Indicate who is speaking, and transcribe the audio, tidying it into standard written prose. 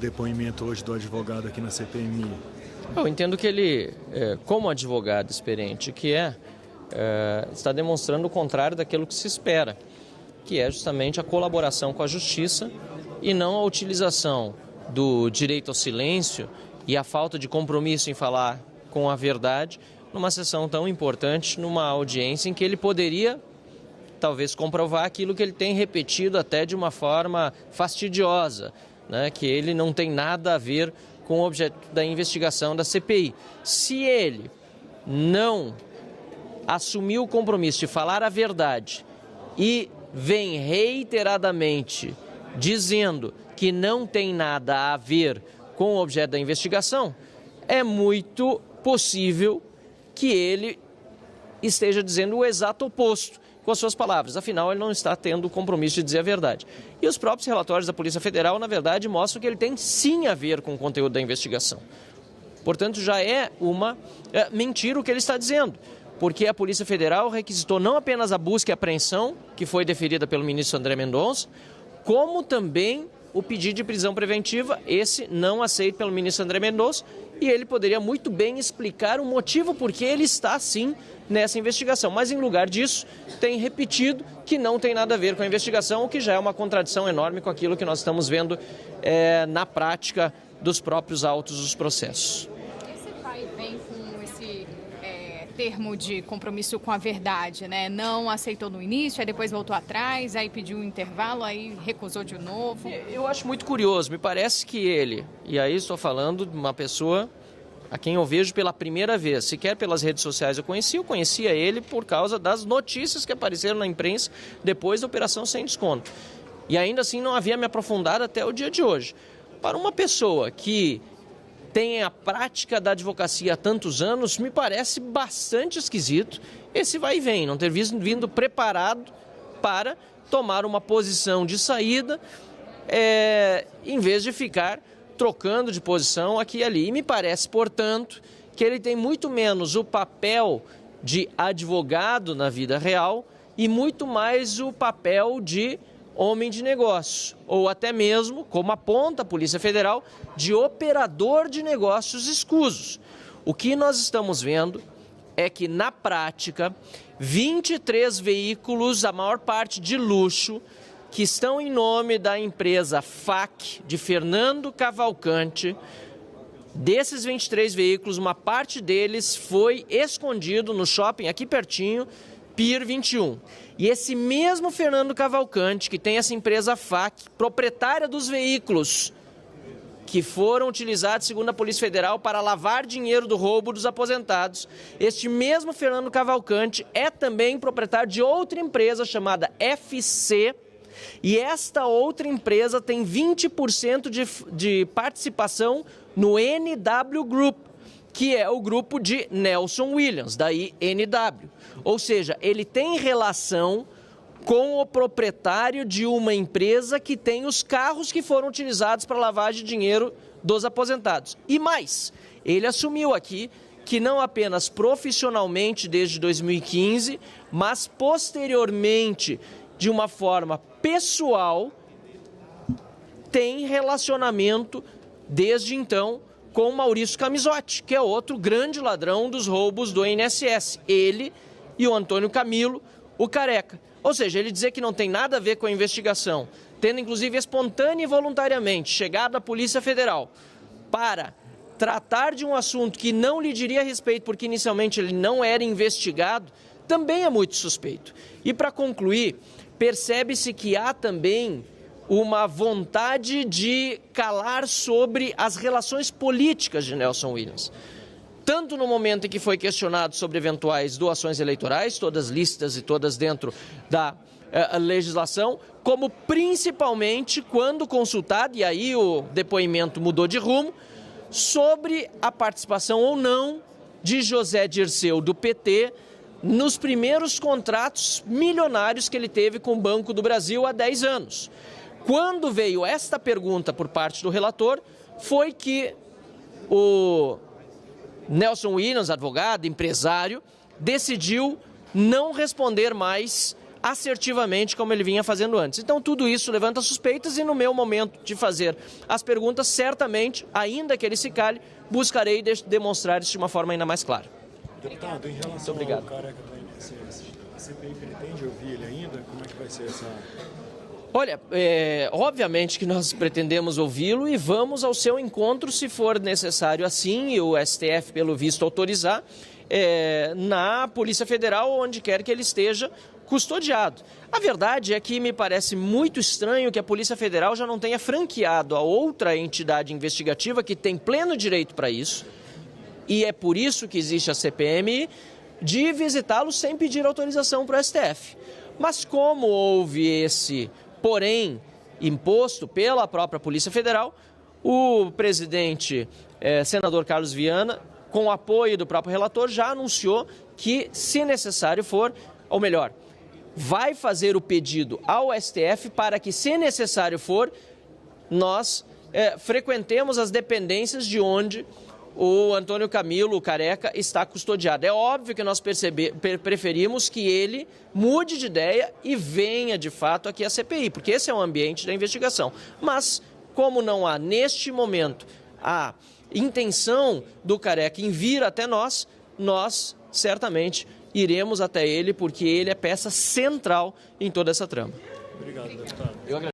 Speaker 1: depoimento hoje do advogado aqui na CPMI?
Speaker 2: Eu entendo que ele, como advogado experiente que está demonstrando o contrário daquilo que se espera, que é justamente a colaboração com a justiça e não a utilização do direito ao silêncio e a falta de compromisso em falar com a verdade numa sessão tão importante, numa audiência em que ele poderia talvez comprovar aquilo que ele tem repetido até de uma forma fastidiosa, né, que ele não tem nada a ver com o objeto da investigação da CPI. Se ele não assumiu o compromisso de falar a verdade e vem reiteradamente dizendo que não tem nada a ver com o objeto da investigação, é muito possível que ele esteja dizendo o exato oposto com as suas palavras. Afinal, ele não está tendo o compromisso de dizer a verdade. E os próprios relatórios da Polícia Federal, na verdade, mostram que ele tem sim a ver com o conteúdo da investigação. Portanto, já é uma mentira o que ele está dizendo, porque a Polícia Federal requisitou não apenas a busca e apreensão, que foi deferida pelo ministro André Mendonça, como também o pedido de prisão preventiva, esse não aceito pelo ministro André Mendonça, e ele poderia muito bem explicar o motivo por que ele está, sim, nessa investigação. Mas, em lugar disso, tem repetido que não tem nada a ver com a investigação, o que já é uma contradição enorme com aquilo que nós estamos vendo na prática dos próprios autos dos processos.
Speaker 3: Esse vai vem com esse termo de compromisso com a verdade, né? Não aceitou no início, aí depois voltou atrás, aí pediu um intervalo, aí recusou de novo.
Speaker 2: Eu acho muito curioso, me parece que ele, e aí estou falando de uma pessoa a quem eu vejo pela primeira vez, sequer pelas redes sociais eu conhecia ele por causa das notícias que apareceram na imprensa depois da Operação Sem Desconto. E ainda assim não havia me aprofundado até o dia de hoje. Para uma pessoa que tem a prática da advocacia há tantos anos, me parece bastante esquisito esse vai e vem, não ter vindo preparado para tomar uma posição de saída, em vez de ficar trocando de posição aqui e ali. E me parece, portanto, que ele tem muito menos o papel de advogado na vida real e muito mais o papel de homem de negócio, ou até mesmo, como aponta a Polícia Federal, de operador de negócios escusos. O que nós estamos vendo é que, na prática, 23 veículos, a maior parte de luxo, que estão em nome da empresa FAC, de Fernando Cavalcante, desses 23 veículos, uma parte deles foi escondido no shopping aqui pertinho, Pier 21. E esse mesmo Fernando Cavalcante, que tem essa empresa FAC, proprietária dos veículos que foram utilizados, segundo a Polícia Federal, para lavar dinheiro do roubo dos aposentados, este mesmo Fernando Cavalcante é também proprietário de outra empresa chamada FC, e esta outra empresa tem 20% de participação no NW Group, que é o grupo de Nelson Williams, daí NW. Ou seja, ele tem relação com o proprietário de uma empresa que tem os carros que foram utilizados para lavagem de dinheiro dos aposentados. E mais, ele assumiu aqui que não apenas profissionalmente desde 2015, mas posteriormente, de uma forma pessoal, tem relacionamento desde então com Maurício Camisotti, que é outro grande ladrão dos roubos do INSS. Ele e o Antônio Camilo, o Careca. Ou seja, ele dizer que não tem nada a ver com a investigação, tendo inclusive espontânea e voluntariamente chegado à Polícia Federal para tratar de um assunto que não lhe diria respeito, porque inicialmente ele não era investigado, também é muito suspeito. E para concluir, percebe-se que há também uma vontade de calar sobre as relações políticas de Nelson Williams. Tanto no momento em que foi questionado sobre eventuais doações eleitorais, todas lícitas e todas dentro da legislação, como principalmente quando consultado, e aí o depoimento mudou de rumo, sobre a participação ou não de José Dirceu, do PT, nos primeiros contratos milionários que ele teve com o Banco do Brasil há 10 anos. Quando veio esta pergunta por parte do relator, foi que o Nelson Williams, advogado, empresário, decidiu não responder mais assertivamente como ele vinha fazendo antes. Então tudo isso levanta suspeitas e no meu momento de fazer as perguntas, certamente, ainda que ele se cale, buscarei demonstrar isso de uma forma ainda mais clara.
Speaker 1: Deputado, em relação ao Careca do INSS, a CPI pretende ouvir ele ainda? Como é que vai ser essa...
Speaker 2: Olha, obviamente que nós pretendemos ouvi-lo e vamos ao seu encontro, se for necessário assim, e o STF, pelo visto, autorizar, na Polícia Federal, onde quer que ele esteja custodiado. A verdade é que me parece muito estranho que a Polícia Federal já não tenha franqueado a outra entidade investigativa que tem pleno direito para isso, e é por isso que existe a CPMI, de visitá-lo sem pedir autorização para o STF. Mas como houve esse porém imposto pela própria Polícia Federal, o presidente, senador Carlos Viana, com o apoio do próprio relator, já anunciou que, se necessário for, ou melhor, vai fazer o pedido ao STF para que, se necessário for, nós frequentemos as dependências de onde o Antônio Camilo, o Careca, está custodiado. É óbvio que nós preferimos que ele mude de ideia e venha, de fato, aqui à CPI, porque esse é o ambiente da investigação. Mas, como não há, neste momento, a intenção do Careca em vir até nós certamente iremos até ele, porque ele é peça central em toda essa trama.
Speaker 1: Obrigado, deputado.